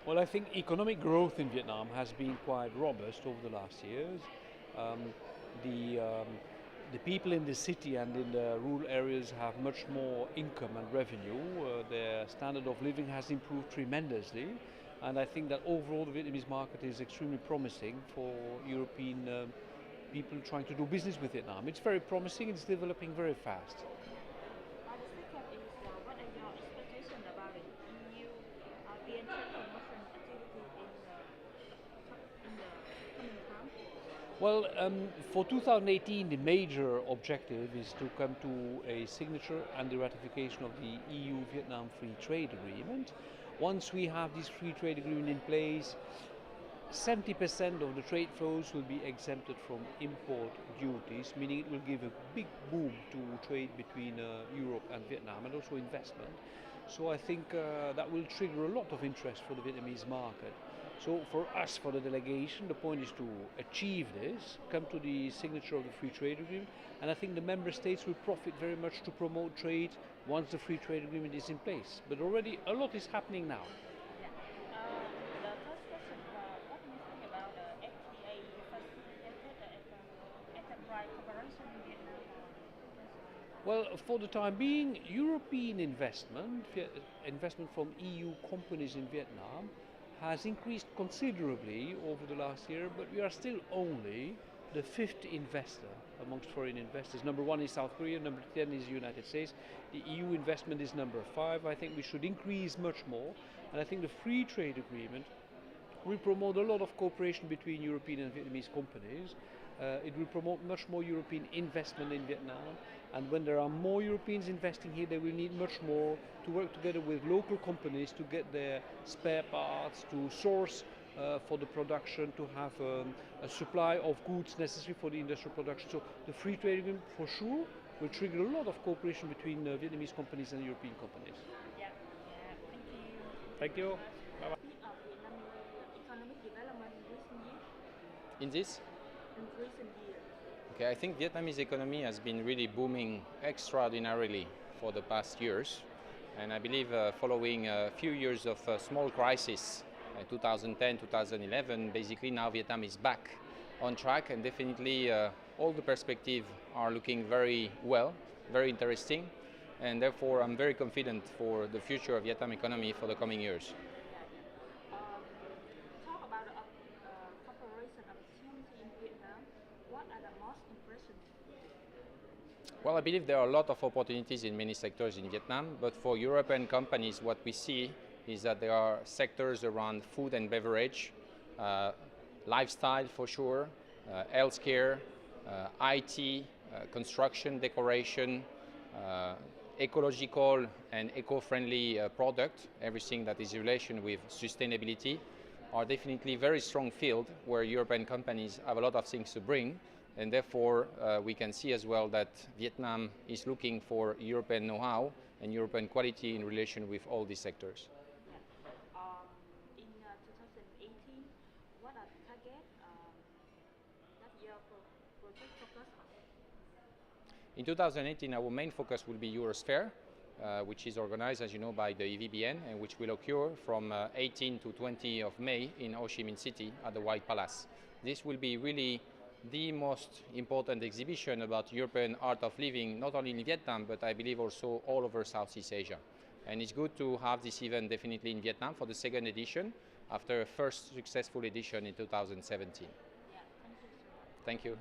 Well, I think economic growth in Vietnam has been quite robust over the last years. Um, the um, the people in the city and in the rural areas have much more income and revenue. Their standard of living has improved tremendously, and I think that overall the Vietnamese market is extremely promising for European people trying to do business with Vietnam. It's very promising. It's developing very fast. The second is what are your expectations about the EU re-entry promotion activity in the coming time? Well, for 2018, the major objective is to come to a signature and the ratification of the EU-Vietnam Free Trade Agreement. Once we have this free trade agreement in place, 70% of the trade flows will be exempted from import duties, meaning it will give a big boom to trade between Europe and Vietnam and also investment. So I think that will trigger a lot of interest for the Vietnamese market. So for us, for the delegation, the point is to achieve this, come to the signature of the free trade agreement, and I think the member states will profit very much to promote trade once the free trade agreement is in place. But already a lot is happening now. Yeah. The first question, what do you think about the FTA facilitated enterprise cooperation in Vietnam? Well, for the time being, European investment from EU companies in Vietnam has increased considerably over the last year, but we are still only the fifth investor amongst foreign investors. Number one is South Korea, number 10 is the United States. The EU investment is number 5. I think we should increase much more, and I think the free trade agreement will promote a lot of cooperation between European and Vietnamese companies. It will promote much more European investment in Vietnam, and when there are more Europeans investing here, they will need much more to work together with local companies to get their spare parts, to source for the production, to have a supply of goods necessary for the industrial production. So the free trade agreement for sure will trigger a lot of cooperation between Vietnamese companies and European companies. Yeah. Yeah. Thank you. Thank Thank you you. very much. Speed of Vietnamese economic development in recent years. In this, In recent years. okay, I think Vietnamese economy has been really booming extraordinarily for the past years, and I believe following a few years of small crisis, 2010, 2011, basically now Vietnam is back on track, and definitely all the perspectives are looking very well, very interesting, and therefore I'm very confident for the future of Vietnam economy for the coming years. Um, Talk about the cooperation opportunity in Vietnam. What are the most impressive? Well, I believe there are a lot of opportunities in many sectors in Vietnam, but for European companies, what we see is that there are sectors around food and beverage, uh, lifestyle for sure, healthcare, IT, construction, decoration, uh, ecological and eco-friendly product, everything that is in relation with sustainability, are definitely very strong field where European companies have a lot of things to bring, and therefore we can see as well that Vietnam is looking for European know-how and European quality in relation with all these sectors. Yeah. In 2018, what are the targets that your project focus on? In 2018, our main focus will be Eurosphere, which is organized, as you know, by the EVBN, and which will occur from 18 to 20 of May in Ho Chi Minh City at the White Palace. This will be really the most important exhibition about European art of living, not only in Vietnam, but I believe also all over Southeast Asia. And it's good to have this event definitely in Vietnam for the second edition, after a first successful edition in 2017. Yeah, thank you so much. Thank you.